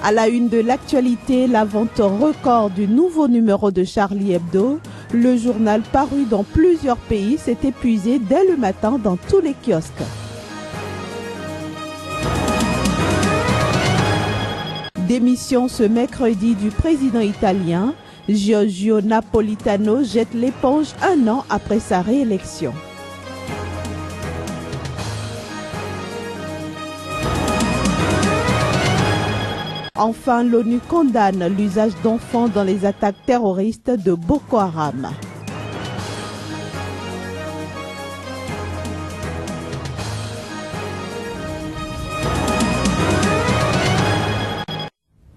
À la une de l'actualité, la vente record du nouveau numéro de Charlie Hebdo. Le journal paru dans plusieurs pays s'est épuisé dès le matin dans tous les kiosques. Démission ce mercredi du président italien. Giorgio Napolitano jette l'éponge un an après sa réélection. Enfin, l'ONU condamne l'usage d'enfants dans les attaques terroristes de Boko Haram.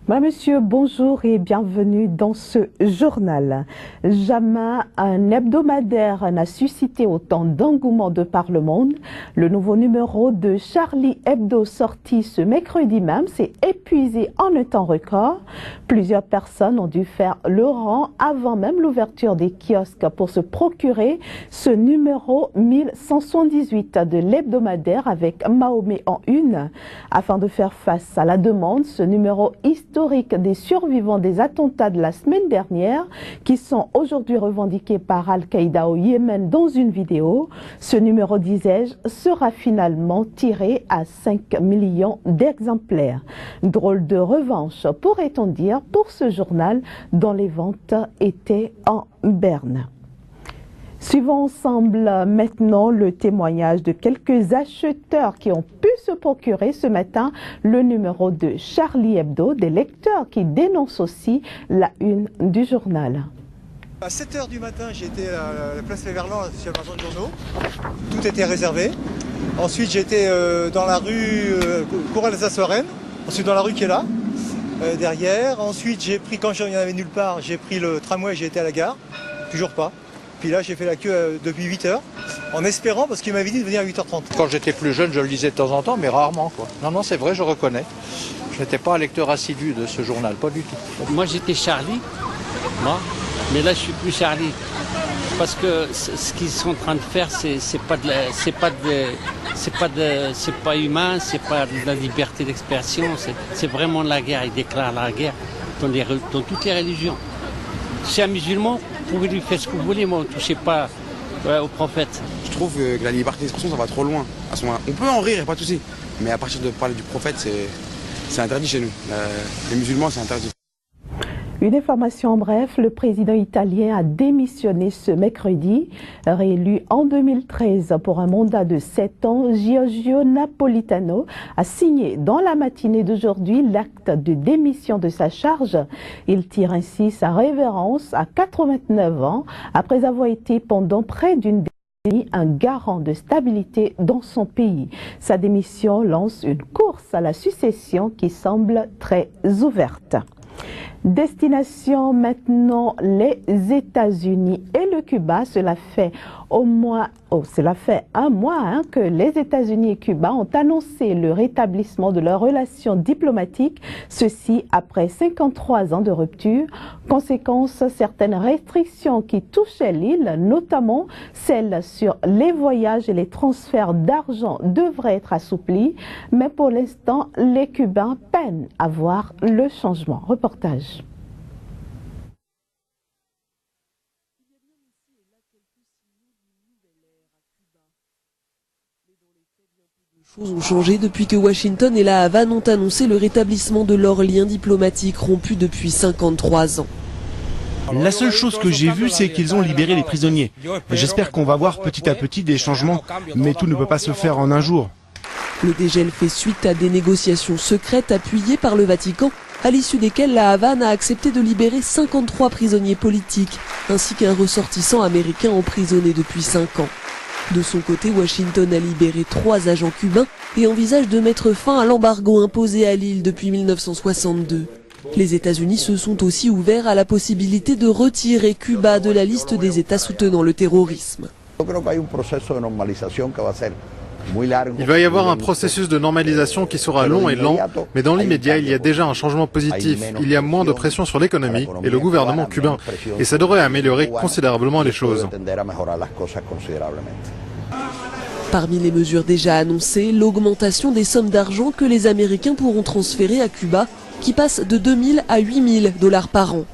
Monsieur, bonjour et bienvenue dans ce journal. Jamais un hebdomadaire n'a suscité autant d'engouement de par le monde. Le nouveau numéro de Charlie Hebdo sorti ce mercredi même s'est épuisé en un temps record. Plusieurs personnes ont dû faire le rang avant même l'ouverture des kiosques pour se procurer ce numéro 1178 de l'hebdomadaire avec Mahomet en une. Afin de faire face à la demande, ce numéro historique des survivants des attentats de la semaine dernière qui sont aujourd'hui revendiqués par Al-Qaïda au Yémen dans une vidéo. Ce numéro, disais-je, sera finalement tiré à 5 millions d'exemplaires. Drôle de revanche, pourrait-on dire, pour ce journal dont les ventes étaient en berne. Suivons ensemble maintenant le témoignage de quelques acheteurs qui ont pu se procurer ce matin le numéro de Charlie Hebdo, des lecteurs qui dénoncent aussi la une du journal. À 7h du matin, j'étais à la place Léverland, sur le marchand de journaux. Tout était réservé. Ensuite, j'étais dans la rue Cour Alsace-Lorraine, ensuite dans la rue qui est là, derrière. Ensuite, j'ai pris, quand il n'y en avait nulle part, j'ai pris le tramway et j'ai été à la gare. Toujours pas. Puis là, j'ai fait la queue depuis 8h, en espérant, parce qu'il m'avait dit de venir à 8h30. Quand j'étais plus jeune, je le lisais de temps en temps, mais rarement, quoi. Non, c'est vrai, je reconnais. Je n'étais pas un lecteur assidu de ce journal, pas du tout. Moi, j'étais Charlie, mais là, je suis plus Charlie. Parce que ce qu'ils sont en train de faire, c'est pas humain, c'est pas de la liberté d'expression, c'est vraiment de la guerre. Ils déclarent la guerre dans toutes les religions. Si un musulman, vous pouvez lui faire ce que vous voulez, moi, ne touchez pas au prophète. Je trouve que la liberté d'expression, ça va trop loin. À ce moment-là, on peut en rire, pas de souci. Mais à partir de parler du prophète, c'est interdit chez nous. Les musulmans, c'est interdit. Une information en bref, le président italien a démissionné ce mercredi. Réélu en 2013 pour un mandat de 7 ans, Giorgio Napolitano a signé dans la matinée d'aujourd'hui l'acte de démission de sa charge. Il tire ainsi sa révérence à 89 ans après avoir été pendant près d'une décennie un garant de stabilité dans son pays. Sa démission lance une course à la succession qui semble très ouverte. Destination maintenant les États-Unis et le Cuba. Cela fait un mois que les États-Unis et Cuba ont annoncé le rétablissement de leurs relations diplomatiques, ceci après 53 ans de rupture. Conséquence, certaines restrictions qui touchaient l'île, notamment celles sur les voyages et les transferts d'argent, devraient être assouplies. Mais pour l'instant, les Cubains peinent à voir le changement. Reportage. Les choses ont changé depuis que Washington et la Havane ont annoncé le rétablissement de leurs liens diplomatiques rompus depuis 53 ans. La seule chose que j'ai vue, c'est qu'ils ont libéré les prisonniers. J'espère qu'on va voir petit à petit des changements, mais tout ne peut pas se faire en un jour. Le dégel fait suite à des négociations secrètes appuyées par le Vatican, à l'issue desquelles la Havane a accepté de libérer 53 prisonniers politiques, ainsi qu'un ressortissant américain emprisonné depuis 5 ans. De son côté, Washington a libéré 3 agents cubains et envisage de mettre fin à l'embargo imposé à l'île depuis 1962. Les États-Unis se sont aussi ouverts à la possibilité de retirer Cuba de la liste des États soutenant le terrorisme. Il va y avoir un processus de normalisation qui sera long et lent, mais dans l'immédiat, il y a déjà un changement positif. Il y a moins de pression sur l'économie et le gouvernement cubain, et ça devrait améliorer considérablement les choses. Parmi les mesures déjà annoncées, l'augmentation des sommes d'argent que les Américains pourront transférer à Cuba qui passe de 2000 à 8000 $ par an.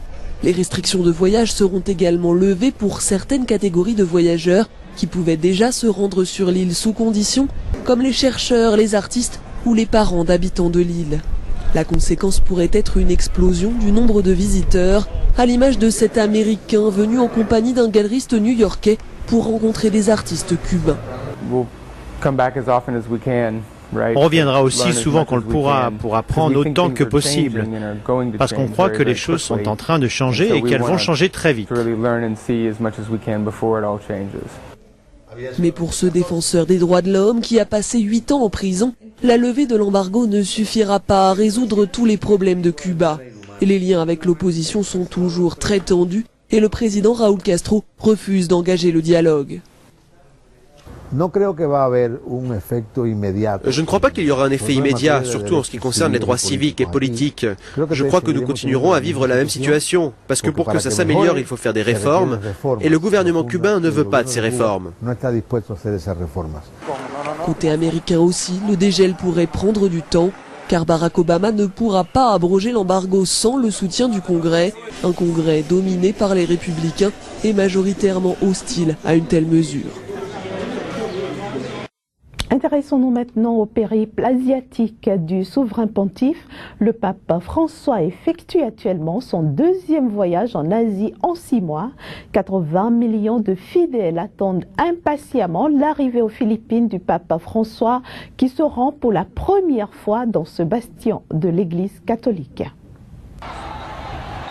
Les restrictions de voyage seront également levées pour certaines catégories de voyageurs qui pouvaient déjà se rendre sur l'île sous condition, comme les chercheurs, les artistes ou les parents d'habitants de l'île. La conséquence pourrait être une explosion du nombre de visiteurs, à l'image de cet Américain venu en compagnie d'un galeriste new-yorkais pour rencontrer des artistes cubains. On reviendra aussi souvent qu'on le pourra pour apprendre autant que possible, parce qu'on croit que les choses sont en train de changer et qu'elles vont changer très vite. Mais pour ce défenseur des droits de l'homme qui a passé 8 ans en prison, la levée de l'embargo ne suffira pas à résoudre tous les problèmes de Cuba. Et les liens avec l'opposition sont toujours très tendus et le président Raúl Castro refuse d'engager le dialogue. Je ne crois pas qu'il y aura un effet immédiat, surtout en ce qui concerne les droits civiques et politiques. Je crois que nous continuerons à vivre la même situation, parce que pour que ça s'améliore, il faut faire des réformes, et le gouvernement cubain ne veut pas de ces réformes. Côté américain aussi, le dégel pourrait prendre du temps, car Barack Obama ne pourra pas abroger l'embargo sans le soutien du Congrès, un Congrès dominé par les républicains et majoritairement hostile à une telle mesure. Intéressons-nous maintenant au périple asiatique du souverain pontife. Le pape François effectue actuellement son deuxième voyage en Asie en 6 mois. 80 millions de fidèles attendent impatiemment l'arrivée aux Philippines du pape François qui se rend pour la première fois dans ce bastion de l'Église catholique.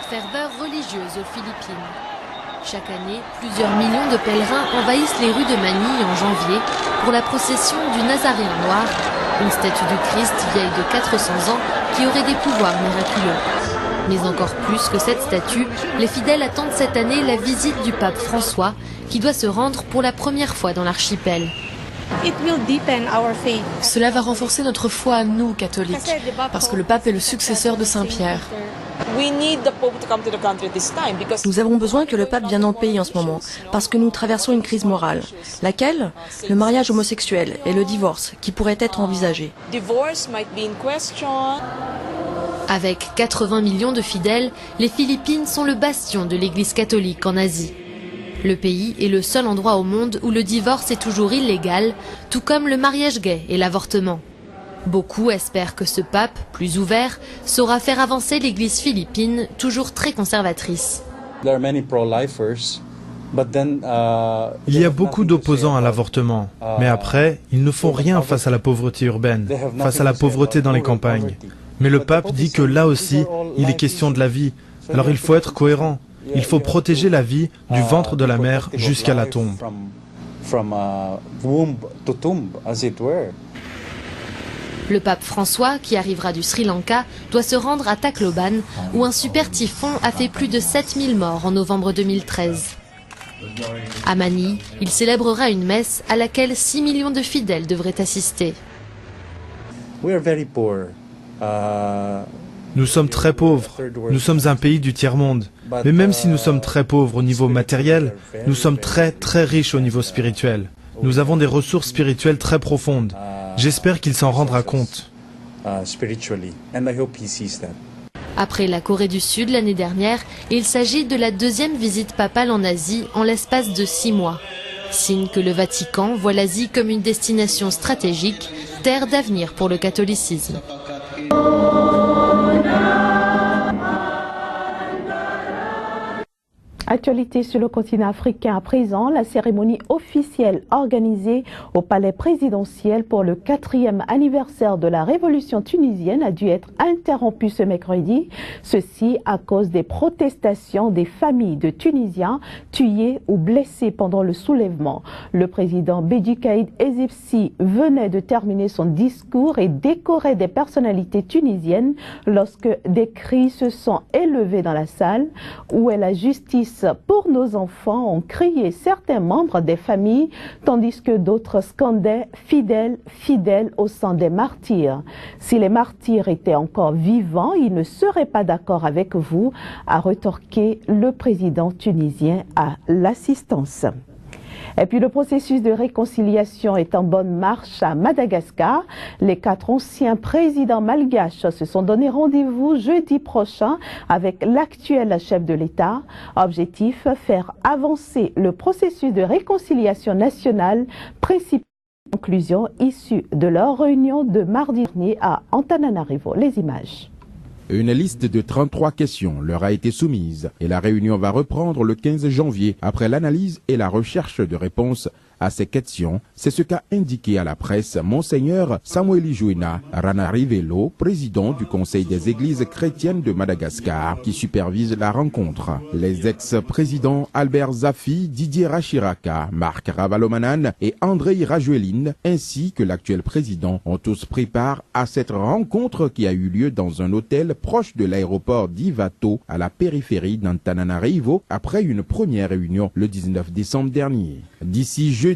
Ferveur religieuse aux Philippines. Chaque année, plusieurs millions de pèlerins envahissent les rues de Manille en janvier pour la procession du Nazaréen noir, une statue du Christ vieille de 400 ans qui aurait des pouvoirs miraculeux. Mais encore plus que cette statue, les fidèles attendent cette année la visite du pape François qui doit se rendre pour la première fois dans l'archipel. Cela va renforcer notre foi à nous, catholiques, parce que le pape est le successeur de Saint-Pierre. Nous avons besoin que le pape vienne dans le pays en ce moment, parce que nous traversons une crise morale. Laquelle? Le mariage homosexuel et le divorce, qui pourraient être envisagés. Avec 80 millions de fidèles, les Philippines sont le bastion de l'Église catholique en Asie. Le pays est le seul endroit au monde où le divorce est toujours illégal, tout comme le mariage gay et l'avortement. Beaucoup espèrent que ce pape, plus ouvert, saura faire avancer l'Église philippine, toujours très conservatrice. Il y a beaucoup d'opposants à l'avortement, mais après, ils ne font rien face à la pauvreté urbaine, face à la pauvreté dans les campagnes. Mais le pape dit que là aussi, il est question de la vie, alors il faut être cohérent. Il faut protéger la vie du ventre de la mère jusqu'à la tombe. Le pape François, qui arrivera du Sri Lanka, doit se rendre à Tacloban, où un super typhon a fait plus de 7000 morts en novembre 2013. À Manille, il célébrera une messe à laquelle 6 millions de fidèles devraient assister. Nous sommes très pauvres. Nous sommes un pays du tiers-monde. Mais même si nous sommes très pauvres au niveau matériel, nous sommes très riches au niveau spirituel. Nous avons des ressources spirituelles très profondes. J'espère qu'il s'en rendra compte. Après la Corée du Sud l'année dernière, il s'agit de la deuxième visite papale en Asie en l'espace de 6 mois. Signe que le Vatican voit l'Asie comme une destination stratégique, terre d'avenir pour le catholicisme. Actualité sur le continent africain à présent, la cérémonie officielle organisée au palais présidentiel pour le 4e anniversaire de la révolution tunisienne a dû être interrompue ce mercredi. Ceci à cause des protestations des familles de Tunisiens tués ou blessés pendant le soulèvement. Le président Bédi Caïd Essebsi venait de terminer son discours et décorait des personnalités tunisiennes lorsque des cris se sont élevés dans la salle. Où est la justice pour nos enfants, ont crié certains membres des familles, tandis que d'autres scandaient fidèles, fidèles au sang des martyrs. Si les martyrs étaient encore vivants, ils ne seraient pas d'accord avec vous, a rétorqué le président tunisien à l'assistance. Et puis le processus de réconciliation est en bonne marche à Madagascar. Les 4 anciens présidents malgaches se sont donné rendez-vous jeudi prochain avec l'actuel chef de l'État. Objectif, faire avancer le processus de réconciliation nationale, principale conclusion issue de leur réunion de mardi dernier à Antananarivo. Les images. Une liste de 33 questions leur a été soumise et la réunion va reprendre le 15 janvier après l'analyse et la recherche de réponses à ces questions. C'est ce qu'a indiqué à la presse Monseigneur Samueli Jouina Ranarivelo, président du Conseil des Églises chrétiennes de Madagascar, qui supervise la rencontre. Les ex-présidents Albert Zafi, Didier Rachiraka, Marc Ravalomanan et Andrei Rajoelina, ainsi que l'actuel président, ont tous pris part à cette rencontre qui a eu lieu dans un hôtel proche de l'aéroport d'Ivato, à la périphérie d'Antananarivo, après une première réunion le 19 décembre dernier. D'ici jeudi,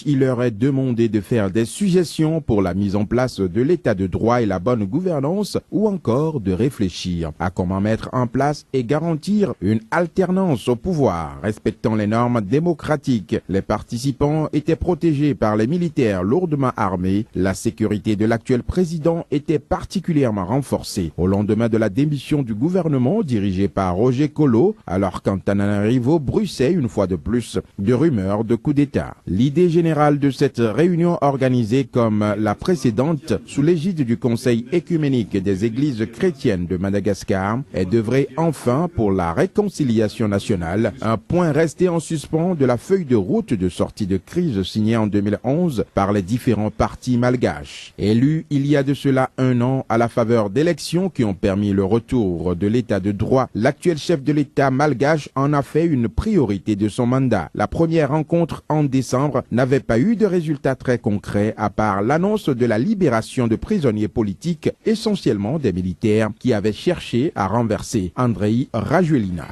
il leur est demandé de faire des suggestions pour la mise en place de l'état de droit et la bonne gouvernance, ou encore de réfléchir à comment mettre en place et garantir une alternance au pouvoir, respectant les normes démocratiques. Les participants étaient protégés par les militaires lourdement armés. La sécurité de l'actuel président était particulièrement renforcée au lendemain de la démission du gouvernement dirigé par Roger Kolo, alors qu'Antananarivo bruissait une fois de plus de rumeurs de coup d'État. L'idée générale de cette réunion organisée comme la précédente sous l'égide du Conseil écuménique des églises chrétiennes de Madagascar est d'œuvrer enfin pour la réconciliation nationale, un point resté en suspens de la feuille de route de sortie de crise signée en 2011 par les différents partis malgaches. Élu il y a de cela 1 an à la faveur d'élections qui ont permis le retour de l'état de droit, l'actuel chef de l'État malgache en a fait une priorité de son mandat. La première rencontre en décembre n'avait pas eu de résultats très concrets à part l'annonce de la libération de prisonniers politiques, essentiellement des militaires qui avaient cherché à renverser Andrei Rajoelina.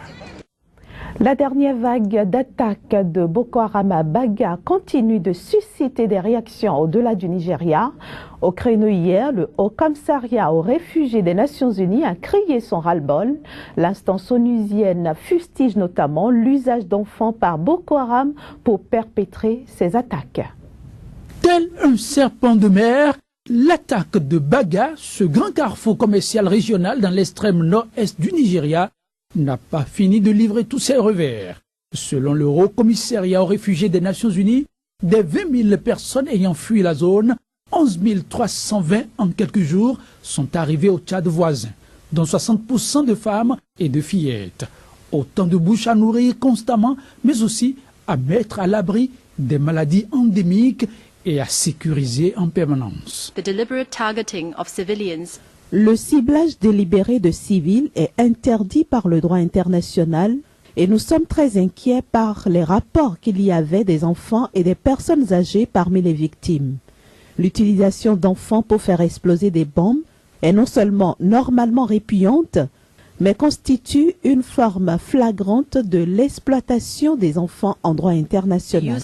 La dernière vague d'attaques de Boko Haram à Baga continue de susciter des réactions au-delà du Nigeria. Au créneau hier, le Haut-Commissariat aux réfugiés des Nations Unies a crié son ras-le-bol. L'instance onusienne fustige notamment l'usage d'enfants par Boko Haram pour perpétrer ces attaques. Tel un serpent de mer, l'attaque de Baga, ce grand carrefour commercial régional dans l'extrême nord-est du Nigeria, n'a pas fini de livrer tous ses revers. Selon le Haut-Commissariat aux réfugiés des Nations Unies, des 20 000 personnes ayant fui la zone, 11 320 en quelques jours sont arrivées au Tchad voisin, dont 60% de femmes et de fillettes. Autant de bouches à nourrir constamment, mais aussi à mettre à l'abri des maladies endémiques et à sécuriser en permanence. Le ciblage délibéré de civils est interdit par le droit international et nous sommes très inquiets par les rapports qu'il y avait des enfants et des personnes âgées parmi les victimes. L'utilisation d'enfants pour faire exploser des bombes est non seulement normalement répugnante, mais constitue une forme flagrante de l'exploitation des enfants en droit international.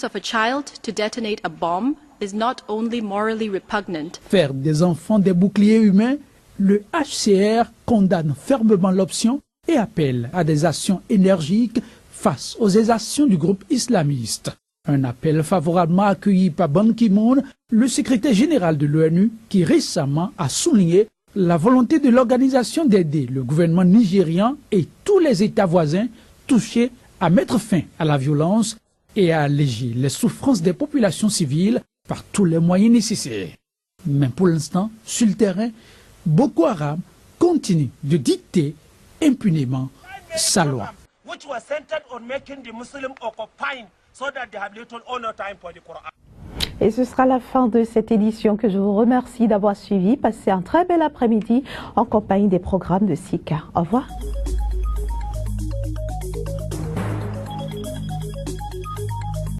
Faire des enfants des boucliers humains, le HCR condamne fermement l'option et appelle à des actions énergiques face aux exactions du groupe islamiste. Un appel favorablement accueilli par Ban Ki-moon, le secrétaire général de l'ONU, qui récemment a souligné la volonté de l'organisation d'aider le gouvernement nigérian et tous les États voisins touchés à mettre fin à la violence et à alléger les souffrances des populations civiles par tous les moyens nécessaires. Mais pour l'instant, sur le terrain, Boko Haram continue de dicter impunément sa loi. Et ce sera la fin de cette édition que je vous remercie d'avoir suivi. Passez un très bel après-midi en compagnie des programmes de Sika. Au revoir.